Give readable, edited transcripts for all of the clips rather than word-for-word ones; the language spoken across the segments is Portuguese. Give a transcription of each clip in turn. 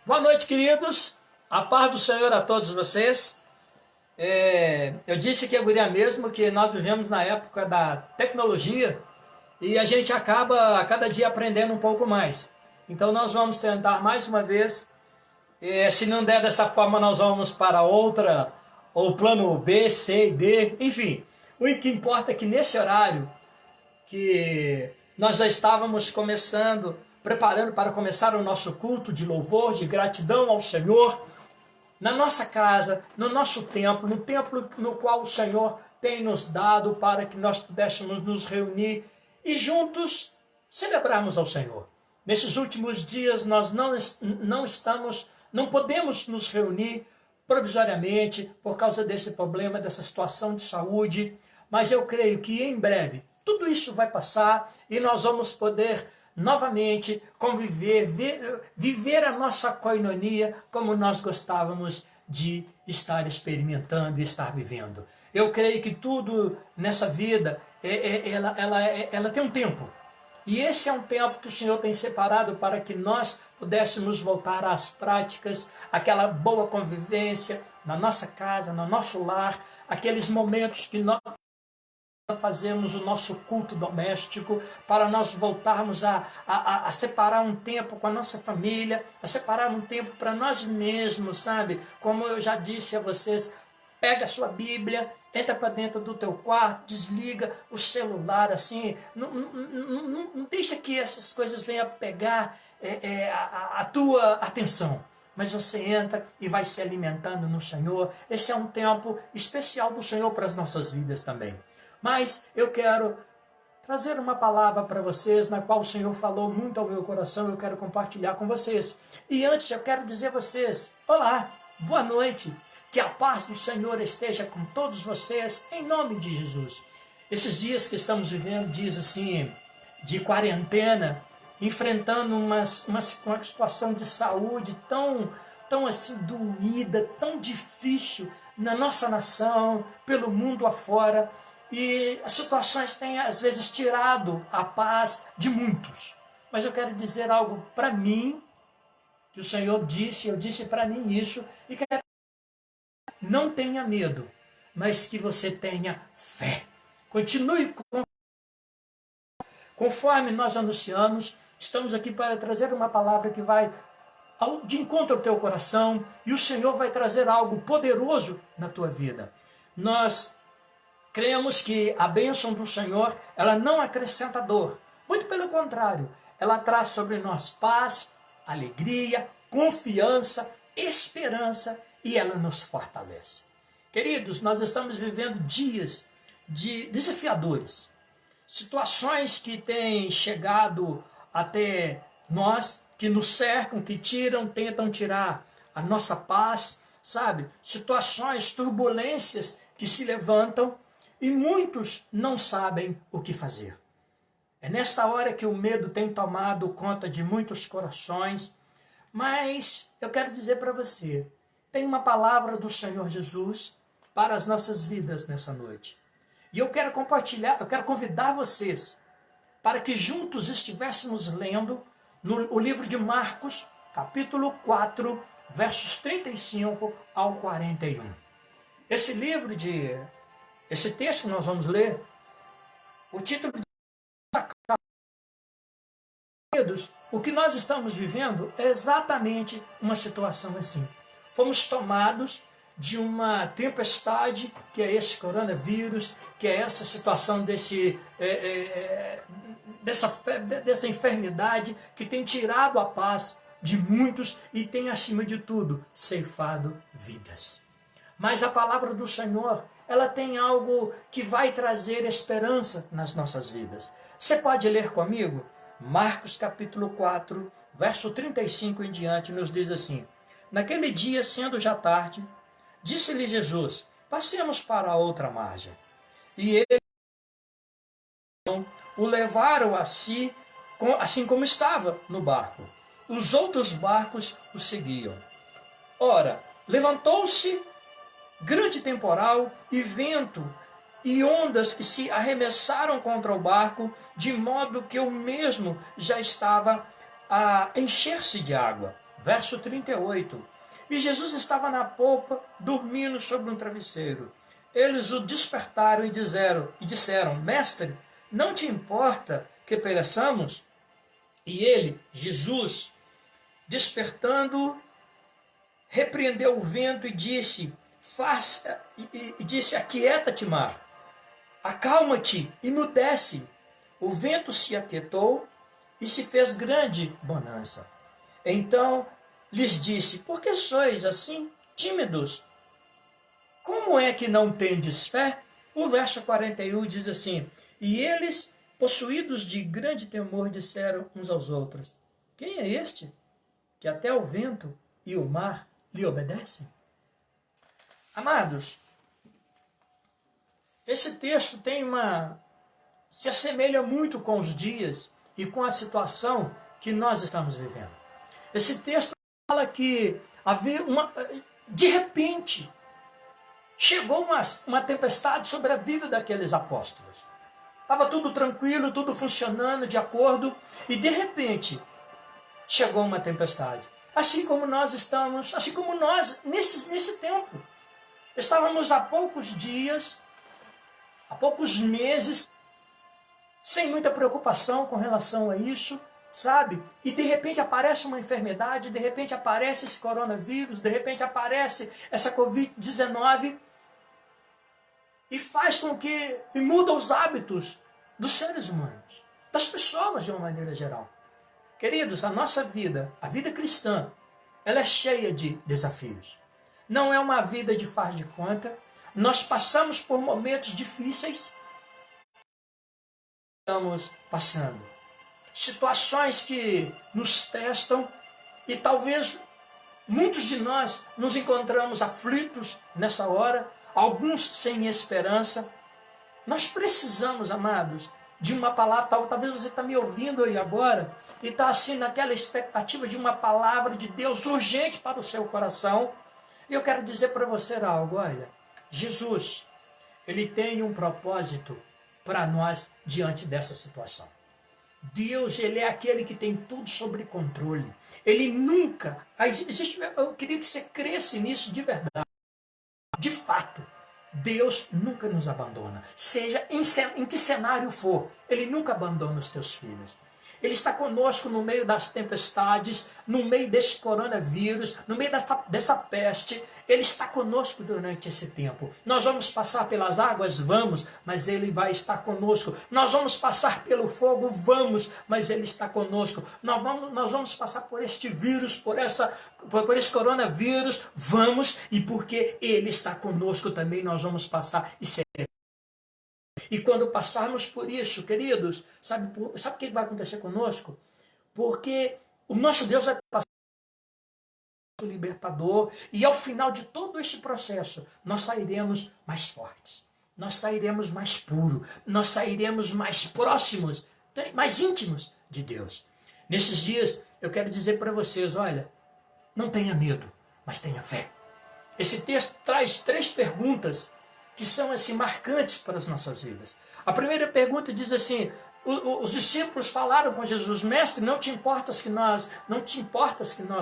Boa noite, queridos. A paz do Senhor a todos vocês. Eu disse que eu diria mesmo que nós vivemos na época da tecnologia e a gente acaba a cada dia aprendendo um pouco mais. Então nós vamos tentar mais uma vez. Se não der dessa forma, nós vamos para outra, ou plano B, C e D, enfim. O que importa é que nesse horário que nós já estávamos preparando para começar o nosso culto de louvor, de gratidão ao Senhor, na nossa casa, no nosso templo, no templo no qual o Senhor tem nos dado para que nós pudéssemos nos reunir e juntos celebrarmos ao Senhor. Nesses últimos dias nós não podemos nos reunir provisoriamente por causa desse problema, dessa situação de saúde, mas eu creio que em breve tudo isso vai passar e nós vamos poder novamente conviver, viver a nossa koinonia como nós gostávamos de estar experimentando e estar vivendo. Eu creio que tudo nessa vida, ela tem um tempo. E esse é um tempo que o Senhor tem separado para que nós pudéssemos voltar às práticas, aquela boa convivência na nossa casa, no nosso lar, aqueles momentos que nós fazemos o nosso culto doméstico, para nós voltarmos a separar um tempo com a nossa família, a separar um tempo para nós mesmos, sabe? Como eu já disse a vocês, pega a sua Bíblia, entra para dentro do teu quarto, desliga o celular, assim, não deixa que essas coisas venham pegar a tua atenção. Mas você entra e vai se alimentando no Senhor. Esse é um tempo especial do Senhor para as nossas vidas também. Mas eu quero trazer uma palavra para vocês, na qual o Senhor falou muito ao meu coração, eu quero compartilhar com vocês. E antes eu quero dizer a vocês, olá, boa noite, que a paz do Senhor esteja com todos vocês, em nome de Jesus. Esses dias que estamos vivendo, diz assim, de quarentena, enfrentando uma situação de saúde tão assim doída, tão difícil na nossa nação, pelo mundo afora. E as situações têm, às vezes, tirado a paz de muitos. Mas eu quero dizer algo para mim, que o Senhor disse, eu disse para mim isso, e que não tenha medo, mas que você tenha fé. Continue conforme nós anunciamos, estamos aqui para trazer uma palavra que vai de encontro ao teu coração, e o Senhor vai trazer algo poderoso na tua vida. Nós cremos que a bênção do Senhor, ela não acrescenta dor. Muito pelo contrário, ela traz sobre nós paz, alegria, confiança, esperança e ela nos fortalece. Queridos, nós estamos vivendo dias desafiadores. Situações que têm chegado até nós, que nos cercam, que tentam tirar a nossa paz, sabe? Situações, turbulências que se levantam, e muitos não sabem o que fazer. É nesta hora que o medo tem tomado conta de muitos corações, mas eu quero dizer para você, tem uma palavra do Senhor Jesus para as nossas vidas nessa noite. E eu quero compartilhar, eu quero convidar vocês para que juntos estivéssemos lendo o livro de Marcos, capítulo 4, versos 35 ao 41. Esse texto que nós vamos ler, o título o que nós estamos vivendo é exatamente uma situação assim. Fomos tomados de uma tempestade, que é esse coronavírus, que é essa situação dessa enfermidade que tem tirado a paz de muitos e tem, acima de tudo, ceifado vidas. Mas a palavra do Senhor, ela tem algo que vai trazer esperança nas nossas vidas. Você pode ler comigo? Marcos capítulo 4, verso 35 em diante, nos diz assim: naquele dia, sendo já tarde, disse-lhe Jesus, passemos para a outra margem. E eles o levaram a si, assim como estava no barco. Os outros barcos o seguiam. Ora, levantou-se grande temporal e vento e ondas que se arremessaram contra o barco, de modo que o mesmo já estava a encher-se de água. verso 38. E Jesus estava na polpa, dormindo sobre um travesseiro. Eles o despertaram e disseram, Mestre, não te importa que pereçamos? E ele, Jesus, despertando, repreendeu o vento e disse, aquieta-te, mar, acalma-te, emudece. O vento se aquietou e se fez grande bonança. Então lhes disse, por que sois assim tímidos? Como é que não tendes fé? O verso 41 diz assim, e eles, possuídos de grande temor, disseram uns aos outros, quem é este, que até o vento e o mar lhe obedecem? Amados, esse texto se assemelha muito com os dias e com a situação que nós estamos vivendo. Esse texto fala que de repente, chegou uma tempestade sobre a vida daqueles apóstolos. Estava tudo tranquilo, tudo funcionando de acordo, e de repente, chegou uma tempestade. Assim como nós, nesse tempo, estávamos há poucos dias, há poucos meses, sem muita preocupação com relação a isso, sabe? E de repente aparece uma enfermidade, de repente aparece esse coronavírus, de repente aparece essa Covid-19 e muda os hábitos dos seres humanos, das pessoas de uma maneira geral. Queridos, a nossa vida, a vida cristã, ela é cheia de desafios. Não é uma vida de faz de conta. Nós passamos por momentos difíceis. Estamos passando situações que nos testam e talvez muitos de nós nos encontramos aflitos nessa hora, alguns sem esperança. Nós precisamos, amados, de uma palavra. Talvez você está me ouvindo aí agora e está assim naquela expectativa de uma palavra de Deus urgente para o seu coração. E eu quero dizer para você algo, olha, Jesus, ele tem um propósito para nós diante dessa situação. Deus, ele é aquele que tem tudo sob controle. Ele nunca, eu queria que você cresce nisso de verdade. De fato, Deus nunca nos abandona. Seja em que cenário for, ele nunca abandona os teus filhos. Ele está conosco no meio das tempestades, no meio desse coronavírus, no meio dessa peste. Ele está conosco durante esse tempo. Nós vamos passar pelas águas? Vamos, mas Ele vai estar conosco. Nós vamos passar pelo fogo? Vamos, mas Ele está conosco. Nós vamos passar por este vírus, por esse coronavírus? Vamos, e porque Ele está conosco também nós vamos passar e ser. E quando passarmos por isso, queridos, sabe o que vai acontecer conosco? Porque o nosso Deus vai passar o libertador, e ao final de todo este processo, nós sairemos mais fortes, nós sairemos mais puros, nós sairemos mais próximos, mais íntimos de Deus. Nesses dias, eu quero dizer para vocês, olha, não tenha medo, mas tenha fé. Esse texto traz 3 perguntas que são assim marcantes para as nossas vidas. A primeira pergunta diz assim, os discípulos falaram com Jesus, mestre, não te importas que nós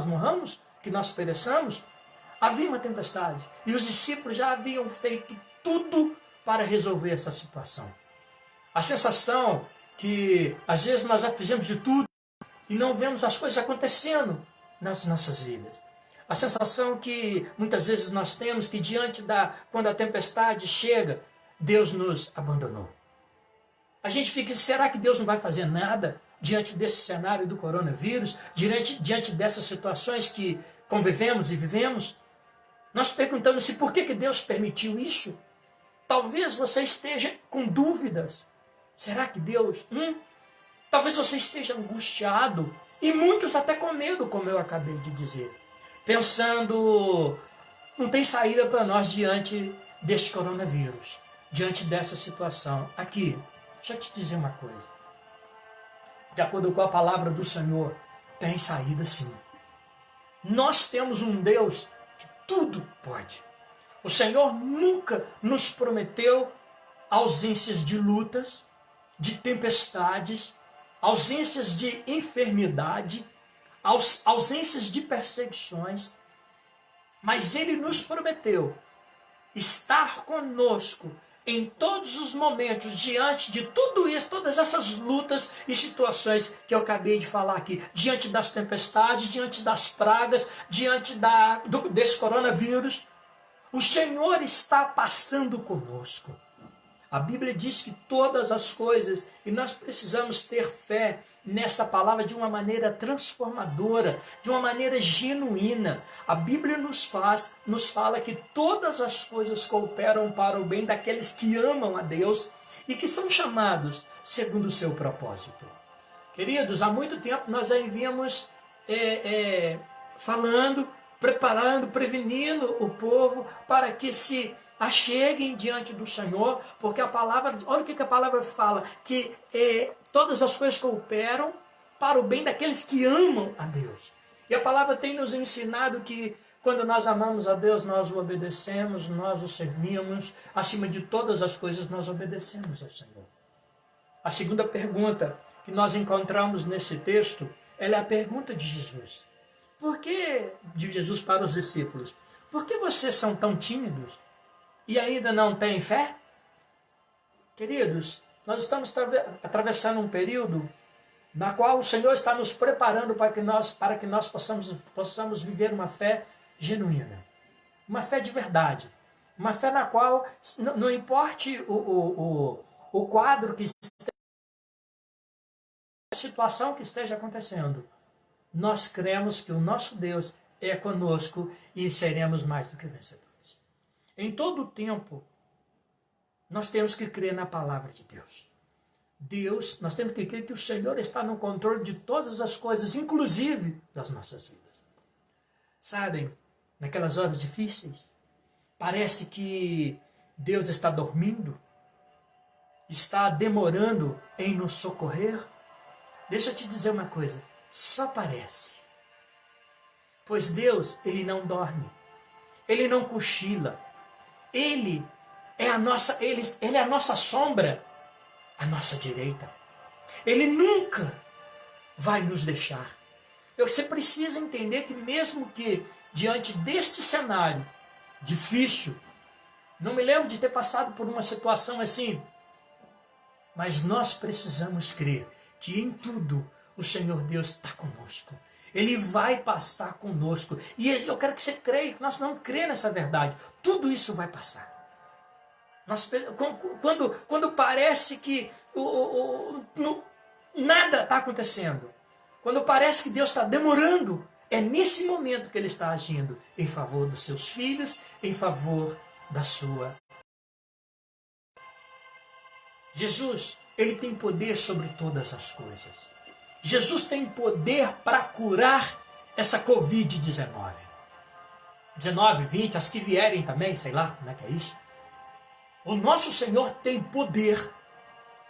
morramos, que nós pereçamos? Havia uma tempestade e os discípulos já haviam feito tudo para resolver essa situação. A sensação que às vezes nós já fizemos de tudo e não vemos as coisas acontecendo nas nossas vidas. A sensação que muitas vezes nós temos que quando a tempestade chega, Deus nos abandonou. A gente fica, será que Deus não vai fazer nada diante desse cenário do coronavírus, diante dessas situações que convivemos e vivemos? Nós perguntamos por que Deus permitiu isso? Talvez você esteja com dúvidas. Será que Deus? Talvez você esteja angustiado e muitos até com medo, como eu acabei de dizer. Pensando, não tem saída para nós diante deste coronavírus, diante dessa situação. Aqui, deixa eu te dizer uma coisa. De acordo com a palavra do Senhor, tem saída sim. Nós temos um Deus que tudo pode. O Senhor nunca nos prometeu ausências de lutas, de tempestades, ausências de enfermidade, ausências de perseguições, mas Ele nos prometeu estar conosco em todos os momentos, diante de tudo isso, todas essas lutas e situações que eu acabei de falar aqui, diante das tempestades, diante das pragas, diante desse coronavírus, o Senhor está passando conosco. A Bíblia diz que todas as coisas, e nós precisamos ter fé nessa palavra de uma maneira transformadora, de uma maneira genuína. A Bíblia nos fala que todas as coisas cooperam para o bem daqueles que amam a Deus e que são chamados segundo o seu propósito. Queridos, há muito tempo nós já vínhamos falando, preparando, prevenindo o povo para que se acheguem diante do Senhor, porque a palavra, olha o que a palavra fala, que todas as coisas cooperam para o bem daqueles que amam a Deus. E a palavra tem nos ensinado que quando nós amamos a Deus, nós o obedecemos, nós o servimos, acima de todas as coisas nós obedecemos ao Senhor. A segunda pergunta que nós encontramos nesse texto, ela é a pergunta de Jesus. Por que, de Jesus para os discípulos, por que vocês são tão tímidos e ainda não têm fé? Queridos, nós estamos atravessando um período na qual o Senhor está nos preparando para que nós possamos viver uma fé genuína, uma fé de verdade, uma fé na qual não importe o quadro que esteja, a situação que esteja acontecendo, nós cremos que o nosso Deus é conosco e seremos mais do que vencedores. Em todo o tempo, nós temos que crer na palavra de Deus. Nós temos que crer que o Senhor está no controle de todas as coisas, inclusive das nossas vidas. Sabem, naquelas horas difíceis, parece que Deus está dormindo, está demorando em nos socorrer. Deixa eu te dizer uma coisa, só parece. Pois Deus, Ele não dorme, Ele não cochila, Ele é a nossa sombra, à nossa direita. Ele nunca vai nos deixar. Você precisa entender que mesmo que diante deste cenário difícil, não me lembro de ter passado por uma situação assim, mas nós precisamos crer que em tudo o Senhor Deus está conosco. Ele vai passar conosco. E eu quero que você creia, que nós vamos crer nessa verdade. Tudo isso vai passar. Quando parece que nada está acontecendo, quando parece que Deus está demorando, é nesse momento que Ele está agindo em favor dos seus filhos, em favor da sua. Jesus, Ele tem poder sobre todas as coisas. Jesus tem poder para curar essa Covid-19. 19, 20, as que vierem também, sei lá como é que é isso. O nosso Senhor tem poder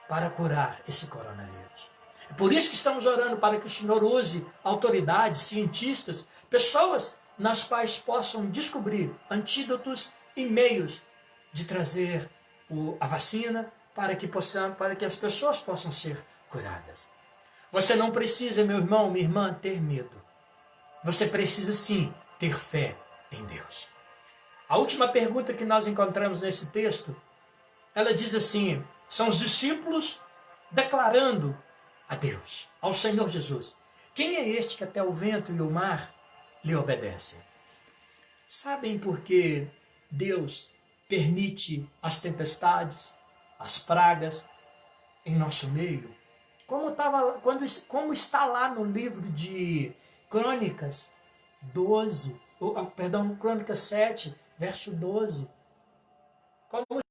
para curar esse coronavírus. É por isso que estamos orando para que o Senhor use autoridades, cientistas, pessoas nas quais possam descobrir antídotos e meios de trazer a vacina para que as pessoas possam ser curadas. Você não precisa, meu irmão, minha irmã, ter medo. Você precisa sim ter fé em Deus. A última pergunta que nós encontramos nesse texto, ela diz assim, são os discípulos declarando a Deus, ao Senhor Jesus. Quem é este que até o vento e o mar lhe obedecem? Sabem por que Deus permite as tempestades, as pragas em nosso meio? Como está lá no livro de Crônicas 12, Crônicas 7, verso 12. Como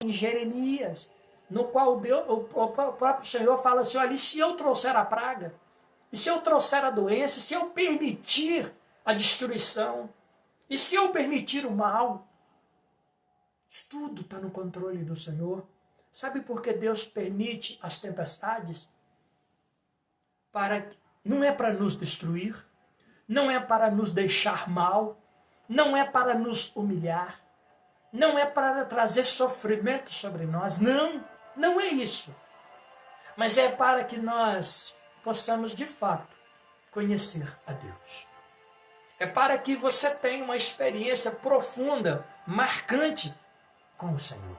em Jeremias, no qual o próprio Senhor fala assim, olha, e se eu trouxer a praga, e se eu trouxer a doença, e se eu permitir a destruição, e se eu permitir o mal, tudo está no controle do Senhor. Sabe por que Deus permite as tempestades? Não é para nos destruir, não é para nos deixar mal, não é para nos humilhar, não é para trazer sofrimento sobre nós, não é isso. Mas é para que nós possamos, de fato, conhecer a Deus. É para que você tenha uma experiência profunda, marcante com o Senhor.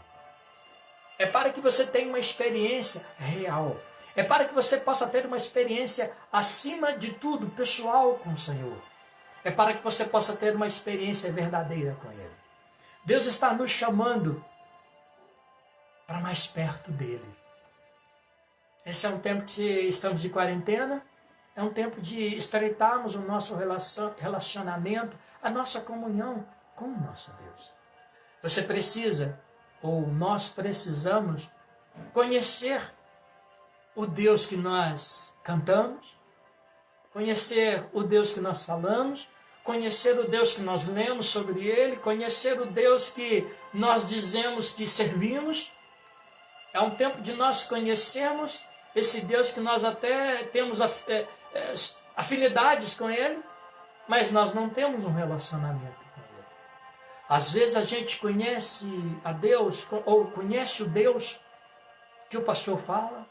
É para que você tenha uma experiência real. É para que você possa ter uma experiência, acima de tudo, pessoal com o Senhor. É para que você possa ter uma experiência verdadeira com Ele. Deus está nos chamando para mais perto dEle. Esse é um tempo que estamos de quarentena, é um tempo de estreitarmos o nosso relacionamento, a nossa comunhão com o nosso Deus. Você precisa, ou nós precisamos, conhecer o Deus que nós cantamos, conhecer o Deus que nós falamos, conhecer o Deus que nós lemos sobre Ele, conhecer o Deus que nós dizemos que servimos. É um tempo de nós conhecermos esse Deus que nós até temos afinidades com Ele, mas nós não temos um relacionamento com Ele. Às vezes a gente conhece a Deus, ou conhece o Deus que o pastor fala.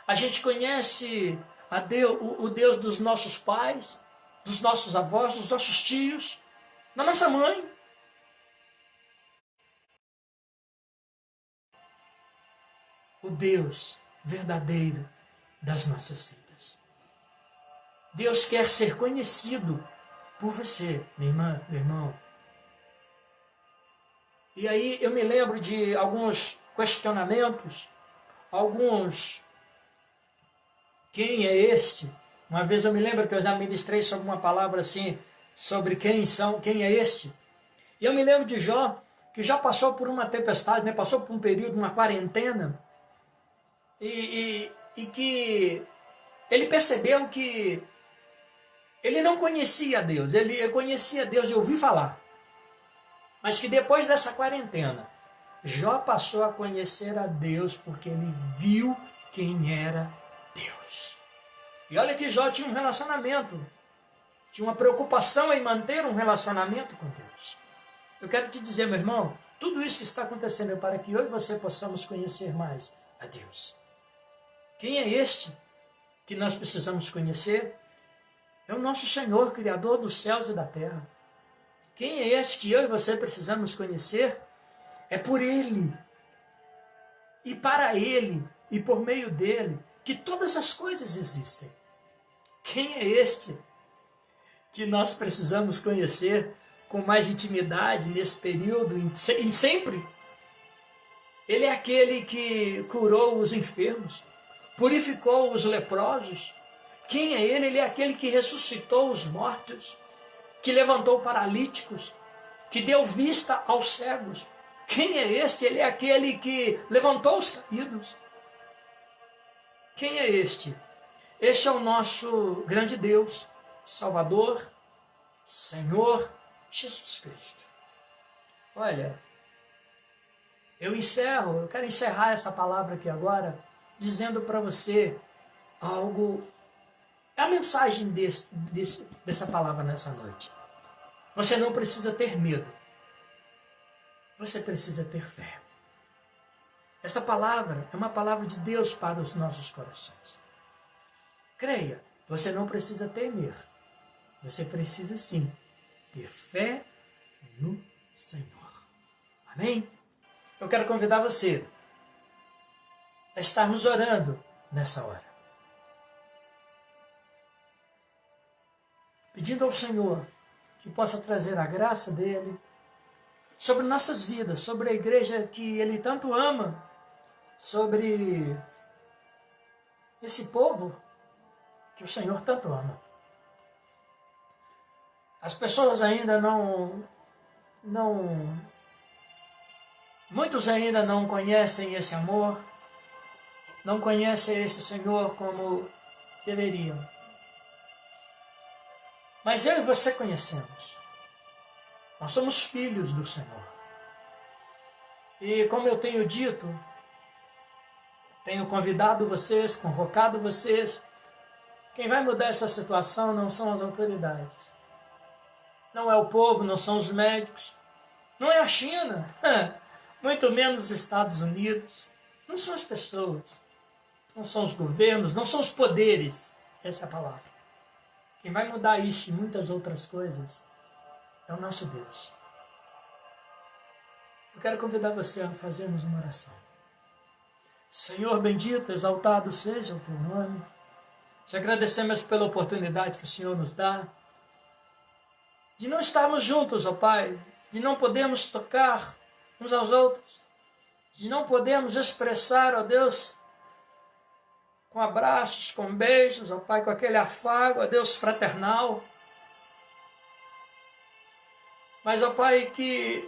A gente conhece a Deus, o Deus dos nossos pais, dos nossos avós, dos nossos tios, da nossa mãe. O Deus verdadeiro das nossas vidas. Deus quer ser conhecido por você, minha irmã, meu irmão. E aí eu me lembro de alguns questionamentos, quem é este? Uma vez eu me lembro que eu já ministrei sobre uma palavra assim, sobre quem é este? E eu me lembro de Jó, que já passou por uma tempestade, né? Passou por um período, uma quarentena, e que ele percebeu que ele não conhecia Deus, ele conhecia Deus de ouvir falar. Mas que depois dessa quarentena, Jó passou a conhecer a Deus porque ele viu quem era Deus. E olha que Jó tinha um relacionamento, tinha uma preocupação em manter um relacionamento com Deus. Eu quero te dizer, meu irmão, tudo isso que está acontecendo é para que eu e você possamos conhecer mais a Deus. Quem é este que nós precisamos conhecer? É o nosso Senhor, Criador dos céus e da terra. Quem é este que eu e você precisamos conhecer? É por Ele, e para Ele, e por meio dEle, que todas as coisas existem. Quem é este que nós precisamos conhecer com mais intimidade nesse período e sempre? Ele é aquele que curou os enfermos, purificou os leprosos. Quem é Ele? Ele é aquele que ressuscitou os mortos, que levantou paralíticos, que deu vista aos cegos. Quem é este? Ele é aquele que levantou os caídos. Quem é este? Este é o nosso grande Deus, Salvador, Senhor Jesus Cristo. Olha, eu quero encerrar essa palavra aqui agora, dizendo para você algo, é a mensagem dessa palavra nessa noite. Você não precisa ter medo, você precisa ter fé. Essa palavra é uma palavra de Deus para os nossos corações. Creia, você não precisa temer, você precisa sim ter fé no Senhor. Amém? Eu quero convidar você a estarmos orando nessa hora, pedindo ao Senhor que possa trazer a graça dEle sobre nossas vidas, sobre a igreja que Ele tanto ama, sobre esse povo que o Senhor tanto ama. As pessoas ainda muitos ainda não conhecem esse amor, não conhecem esse Senhor como deveriam. Mas eu e você conhecemos. Nós somos filhos do Senhor. E como eu tenho dito, tenho convidado vocês, convocado vocês, quem vai mudar essa situação não são as autoridades. Não é o povo, não são os médicos, não é a China, muito menos os Estados Unidos. Não são as pessoas, não são os governos, não são os poderes. Essa é a palavra. quem vai mudar isso e muitas outras coisas é o nosso Deus. Eu quero convidar você a fazermos uma oração. Senhor bendito, exaltado seja o teu nome. Te agradecemos pela oportunidade que o Senhor nos dá de não estarmos juntos, ó Pai, de não podermos tocar uns aos outros, de não podermos expressar, ó Deus, com abraços, com beijos, ó Pai, com aquele afago, ó Deus, fraternal. Mas, ó Pai, que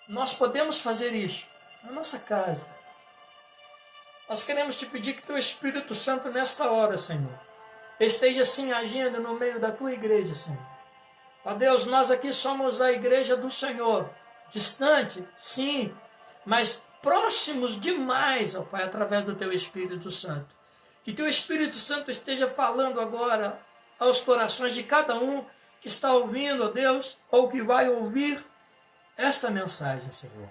nós podemos fazer isso na nossa casa. Nós queremos te pedir que teu Espírito Santo nesta hora, Senhor, esteja assim agindo no meio da tua igreja, Senhor. Ó Deus, nós aqui somos a igreja do Senhor, distante, sim, mas próximos demais, ó Pai, através do teu Espírito Santo. Que teu Espírito Santo esteja falando agora aos corações de cada um que está ouvindo, ó Deus, ou que vai ouvir esta mensagem, Senhor.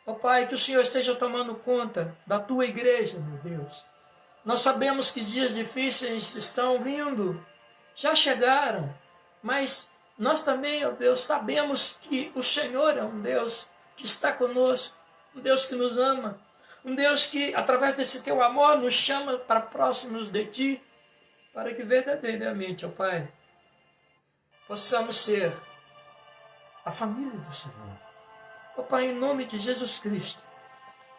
Ó Pai, que o Senhor esteja tomando conta da tua igreja, meu Deus. Nós sabemos que dias difíceis estão vindo, já chegaram, mas nós também, ó Deus, sabemos que o Senhor é um Deus que está conosco, um Deus que nos ama, um Deus que, através desse teu amor, nos chama para próximos de ti, para que verdadeiramente, ó Pai, possamos ser a família do Senhor. Ó Pai, em nome de Jesus Cristo,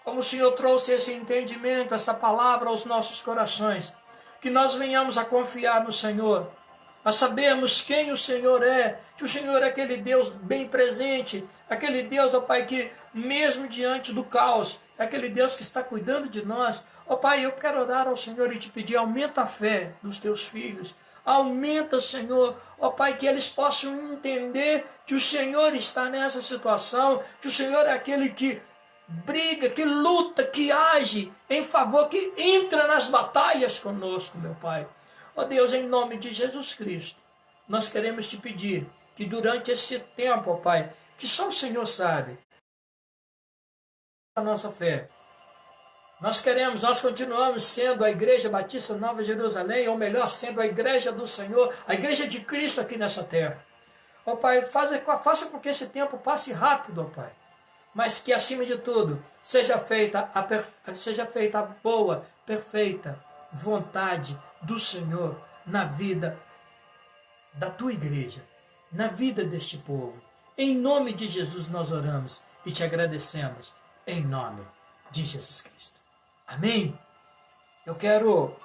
como o Senhor trouxe esse entendimento, essa palavra aos nossos corações, que nós venhamos a confiar no Senhor, a sabermos quem o Senhor é, que o Senhor é aquele Deus bem presente, aquele Deus, ó Pai, que mesmo diante do caos, é aquele Deus que está cuidando de nós. Ó Pai, eu quero orar ao Senhor e te pedir, aumenta a fé dos teus filhos, aumenta, Senhor, ó Pai, que eles possam entender que o Senhor está nessa situação, que o Senhor é aquele que briga, que luta, que age em favor, que entra nas batalhas conosco, meu Pai. Ó Deus, em nome de Jesus Cristo, nós queremos te pedir que durante esse tempo, ó Pai, que só o Senhor sabe a nossa fé. Nós continuamos sendo a Igreja Batista Nova Jerusalém, ou melhor, sendo a Igreja do Senhor, a Igreja de Cristo aqui nessa terra. Ó Pai, faça com que esse tempo passe rápido, ó Pai, mas que acima de tudo seja feita a boa, perfeita vontade do Senhor na vida da tua igreja, na vida deste povo. Em nome de Jesus nós oramos e te agradecemos, em nome de Jesus Cristo. Amém? Eu quero,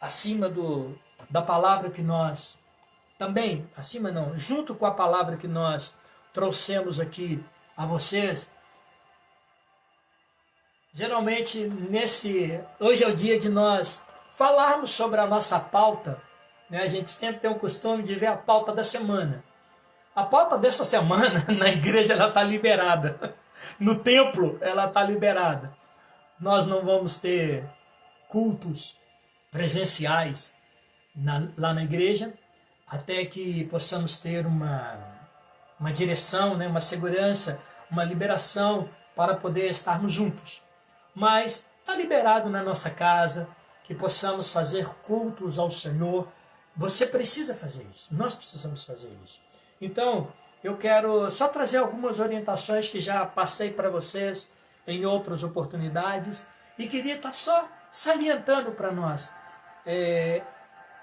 acima da palavra que nós, também, acima não, junto com a palavra que nós trouxemos aqui a vocês, geralmente hoje é o dia de nós falarmos sobre a nossa pauta, né? A gente sempre tem o costume de ver a pauta da semana. A pauta dessa semana na igreja ela está liberada, no templo ela está liberada. Nós não vamos ter cultos presenciais lá na igreja, até que possamos ter uma direção, né, uma segurança, uma liberação para poder estarmos juntos. Mas está liberado na nossa casa, que possamos fazer cultos ao Senhor. Você precisa fazer isso, nós precisamos fazer isso. Então, eu quero só trazer algumas orientações que já passei para vocês em outras oportunidades e queria estar só salientando para nós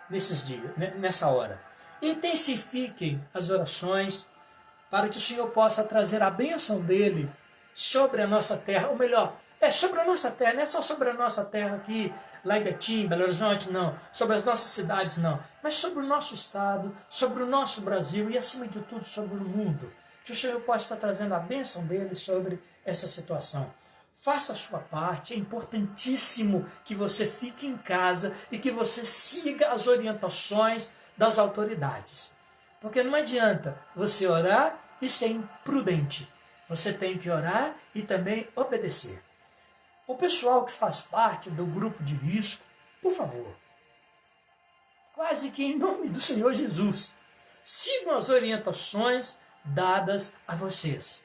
nesses dias, nessa hora. Intensifiquem as orações para que o Senhor possa trazer a bênção dele sobre a nossa terra, ou melhor, sobre a nossa terra, não é só sobre a nossa terra aqui, lá em Betim, Belo Horizonte, não, sobre as nossas cidades, não, mas sobre o nosso estado, sobre o nosso Brasil e, acima de tudo, sobre o mundo. Que o Senhor possa estar trazendo a bênção dele sobre essa situação. Faça a sua parte, é importantíssimo que você fique em casa e que você siga as orientações das autoridades. Porque não adianta você orar e ser imprudente. Você tem que orar e também obedecer. O pessoal que faz parte do grupo de risco, por favor, quase que em nome do Senhor Jesus, sigam as orientações dadas a vocês.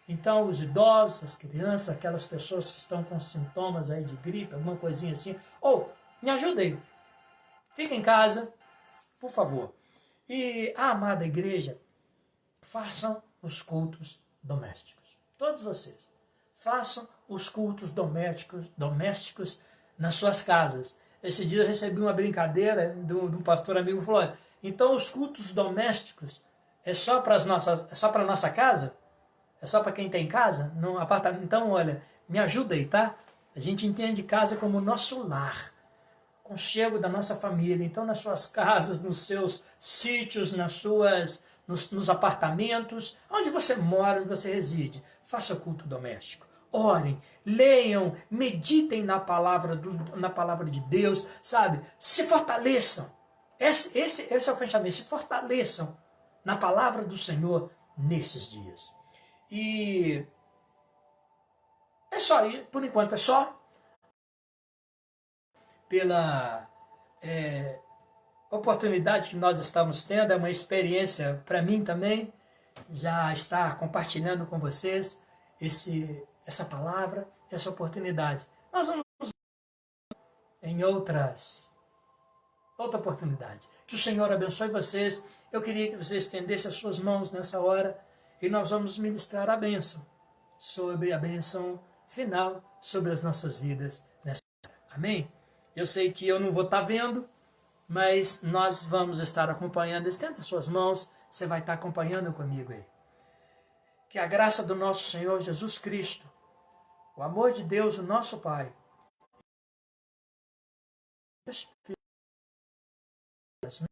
Então, os idosos, as crianças, aquelas pessoas que estão com sintomas aí de gripe, alguma coisinha assim, me ajudem. Fica em casa, por favor. E a amada igreja, façam os cultos domésticos. Todos vocês. Façam os cultos domésticos nas suas casas. Esse dia eu recebi uma brincadeira de um pastor amigo que falou: olha, então os cultos domésticos é só para a nossa casa? É só para quem tem casa? No apartamento? Então, olha, me ajuda aí, tá? A gente entende casa como nosso lar, conchego da nossa família. Então, nas suas casas, nos seus sítios, nos apartamentos, onde você mora, onde você reside, faça culto doméstico. Orem, leiam, meditem na palavra de Deus, sabe? Se fortaleçam. Esse é o fechamento. Se fortaleçam na palavra do Senhor nesses dias. E é só isso, por enquanto é só. Pela oportunidade que nós estamos tendo, é uma experiência para mim também, já estar compartilhando com vocês essa palavra, essa oportunidade. Nós vamos em outra oportunidade. Que o Senhor abençoe vocês. Eu queria que você estendesse as suas mãos nessa hora e nós vamos ministrar a bênção, sobre a bênção final sobre as nossas vidas nessa hora. Amém? Eu sei que eu não vou estar vendo, mas nós vamos estar acompanhando. Estenda as suas mãos, você vai estar acompanhando comigo aí. Que a graça do nosso Senhor Jesus Cristo, o amor de Deus, o nosso Pai,